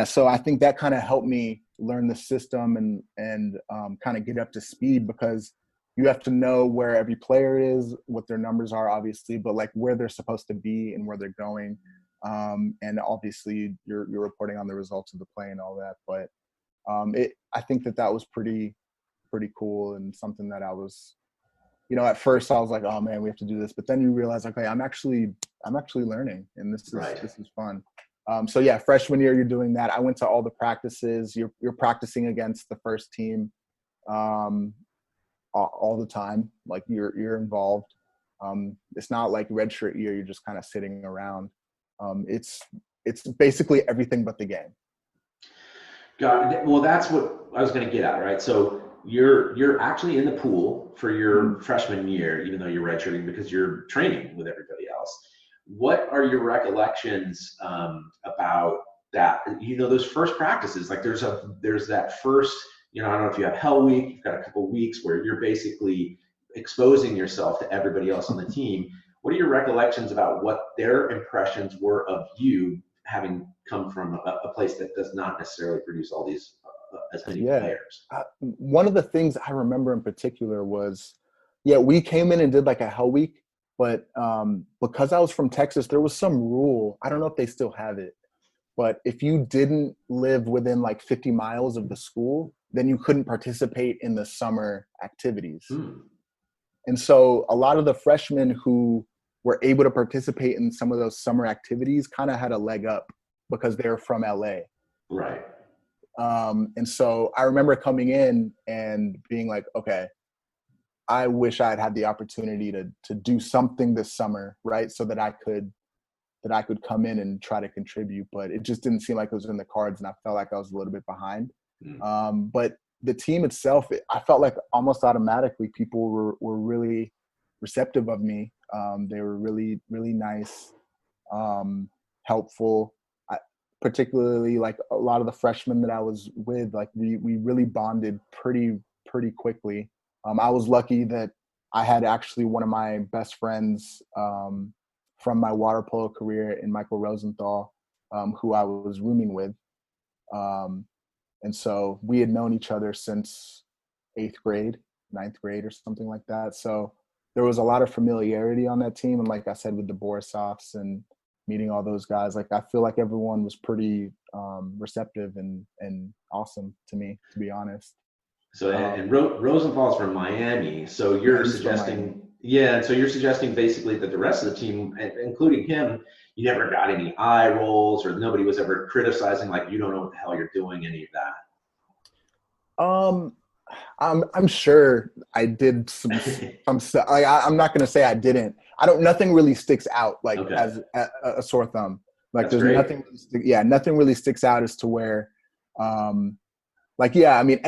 so I think that kind of helped me learn the system and kind of get up to speed, because you have to know where every player is, what their numbers are, obviously, but like where they're supposed to be and where they're going. And obviously you're reporting on the results of the play and all that. But I think that was pretty cool, and something that I was, at first I was like, oh man, we have to do this. But then you realize, okay, I'm actually learning, and this is fun. So yeah, freshman year, you're doing that. I went to all the practices. You're practicing against the first team all the time. Like you're involved. It's not like redshirt year. You're just kind of sitting around. It's basically everything but the game. Got it. Well, that's what I was going to get at, right? So you're actually in the pool for your freshman year, even though you're redshirting, because you're training with everybody else. What are your recollections about that? Those first practices, like there's that first, I don't know if you have Hell Week, you've got a couple weeks where you're basically exposing yourself to everybody else on the team. What are your recollections about what their impressions were of you, having come from a place that does not necessarily produce all these as many players? One of the things I remember in particular was, we came in and did like a Hell Week, but because I was from Texas, there was some rule. I don't know if they still have it, but if you didn't live within like 50 miles of the school, then you couldn't participate in the summer activities. And so a lot of the freshmen who were able to participate in some of those summer activities kind of had a leg up because they're from LA. Right. And so I remember coming in and being like, okay, I wish I had had the opportunity to do something this summer, right? So that I could come in and try to contribute, but it just didn't seem like it was in the cards, and I felt like I was a little bit behind. But the team itself, I felt like almost automatically people were really receptive of me. They were really, really nice, helpful. Particularly like a lot of the freshmen that I was with, like we really bonded pretty quickly. I was lucky that I had actually one of my best friends from my water polo career in Michael Rosenthal, who I was rooming with. And so we had known each other since 8th grade, 9th grade or something like that. So there was a lot of familiarity on that team. And like I said, with the Borisovs and meeting all those guys, like I feel like everyone was pretty receptive and awesome to me, to be honest. So and Rosenthal's from Miami. So you're suggesting, so you're suggesting basically that the rest of the team, including him, you never got any eye rolls, or nobody was ever criticizing like, you don't know what the hell you're doing, any of that. I'm sure I did some stuff. I'm not going to say I didn't. Nothing really sticks out like as a sore thumb. Like that's there's great. Nothing really sticks out as to where, I mean,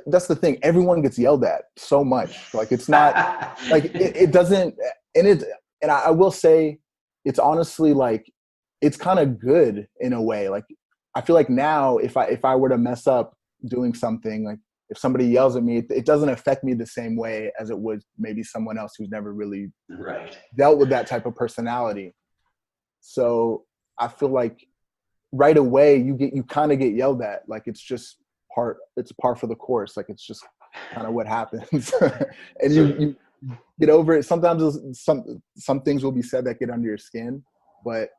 that's the thing. Everyone gets yelled at so much. Like it's not like it doesn't, and I will say it's honestly like, it's kind of good in a way. Like I feel like now if I were to mess up doing something, like if somebody yells at me, it doesn't affect me the same way as it would maybe someone else who's never really dealt with that type of personality. So I feel like right away you kind of get yelled at. Like it's just it's par for the course. Like it's just kind of what happens. And you get over it. Sometimes some things will be said that get under your skin, but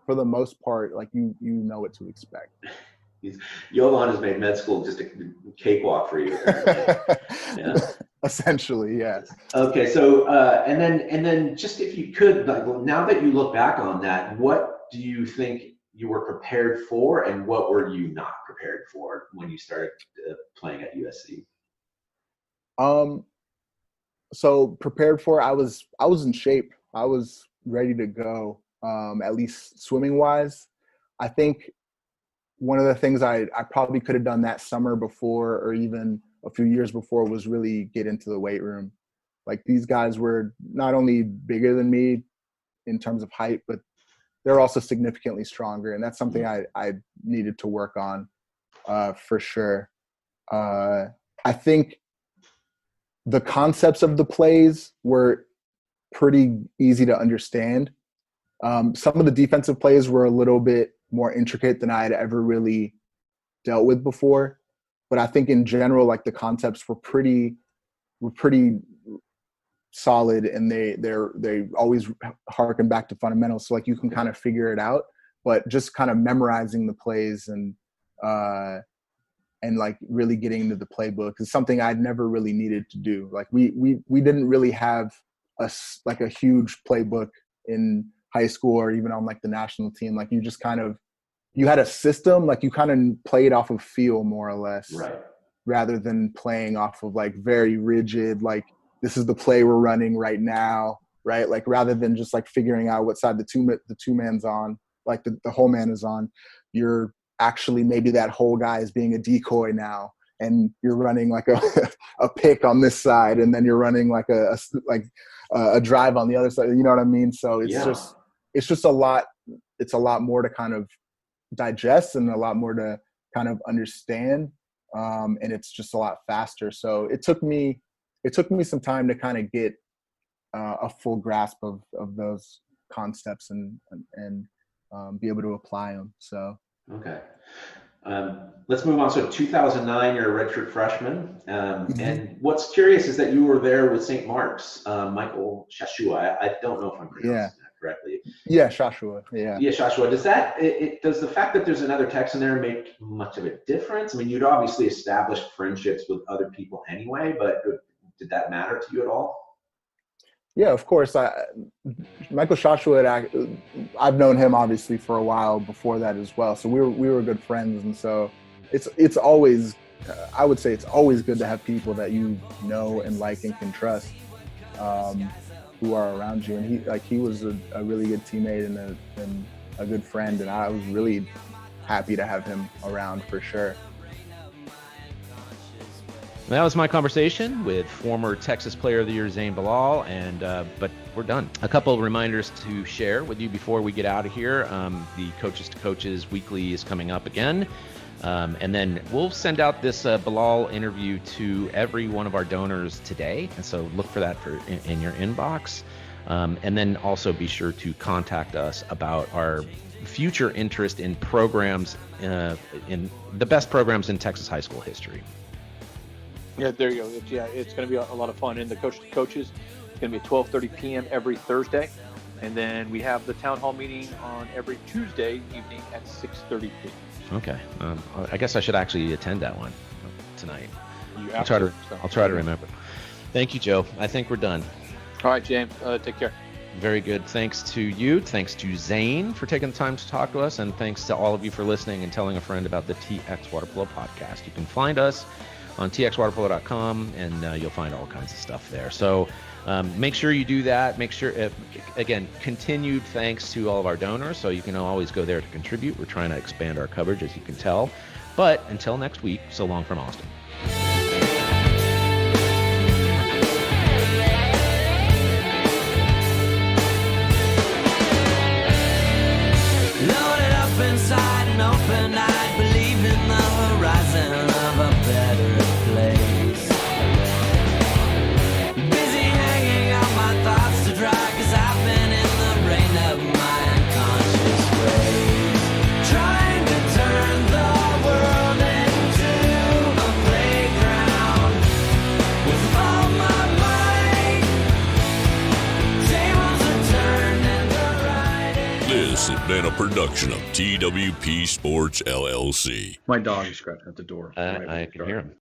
for the most part, like you know what to expect. Jovan has made med school just a cakewalk for you. Yeah. Essentially, yeah. Okay, so and then just if you could, like, now that you look back on that, what do you think you were prepared for, and what were you not prepared for when you started playing at USC? So prepared for, I was in shape. I was ready to go. At least swimming wise, I think one of the things I probably could have done that summer before, or even a few years before, was really get into the weight room. Like these guys were not only bigger than me in terms of height, but they're also significantly stronger. And that's something I needed to work on for sure. I think the concepts of the plays were pretty easy to understand. Some of the defensive plays were a little bit more intricate than I had ever really dealt with before. But I think in general, like the concepts were pretty solid, and they always harken back to fundamentals. So like you can kind of figure it out, but just kind of memorizing the plays and like really getting into the playbook is something I'd never really needed to do. Like we didn't really have a huge playbook in high school or even on like the national team, like you just kind of, you had a system, like you kind of played off of feel more or less, right, rather than playing off of like very rigid, like this is the play we're running right now, right? Like rather than just like figuring out what side the two man's on, like the whole man is on, you're actually maybe that whole guy is being a decoy now, and you're running like a pick on this side, and then you're running like a drive on the other side. You know what I mean? So it's just a lot. It's a lot more to kind of digest and a lot more to kind of understand, and it's just a lot faster. So it took me some time to kind of get a full grasp of those concepts and be able to apply them. So okay, let's move on. So 2009, you're a redshirt freshman, and what's curious is that you were there with St. Mark's, Michael Shashua. I don't know if I'm pronouncing that correctly. Yeah, Shashua. Yeah, Shashua. Does the fact that there's another Texan there make much of a difference? I mean, you'd obviously established friendships with other people anyway, but did that matter to you at all? Yeah, of course. Michael Shashua, I've known him obviously for a while before that as well. So we were good friends, and so it's always, I would say it's always good to have people that you know and like and can trust, who are around you. And he was a really good teammate and a good friend, and I was really happy to have him around for sure. That was my conversation with former Texas Player of the Year Zayne Belal, and but we're done. A couple of reminders to share with you before we get out of here. The Coaches to Coaches Weekly is coming up again, and then we'll send out this Belal interview to every one of our donors today, and so look for that in your inbox. And then also be sure to contact us about our future interest in programs, in the best programs in Texas high school history. Yeah, there you go. It's going to be a lot of fun. And the Coach to Coaches, it's going to be at 12:30 p.m. every Thursday. And then we have the town hall meeting on every Tuesday evening at 6:30 p.m. Okay. I guess I should actually attend that one tonight. I'll try to remember. Thank you, Joe. I think we're done. All right, James. Take care. Very good. Thanks to you. Thanks to Zayne for taking the time to talk to us. And thanks to all of you for listening and telling a friend about the TXWaterpolo Podcast. You can find us on TXWaterpolo.com, and you'll find all kinds of stuff there. So make sure you do that. Make sure, again, continued thanks to all of our donors. So you can always go there to contribute. We're trying to expand our coverage, as you can tell. But until next week, so long from Austin. Loaded up inside an open eye, believe in the horizon of a better place. Busy hanging out my thoughts to dry, 'cause I've been in the rain of my unconscious ways, trying to turn the world into a playground with all my might. Tables are turned and the right. This has been a production of TWP Sports LLC. My dog is scratching at the door. I can hear him.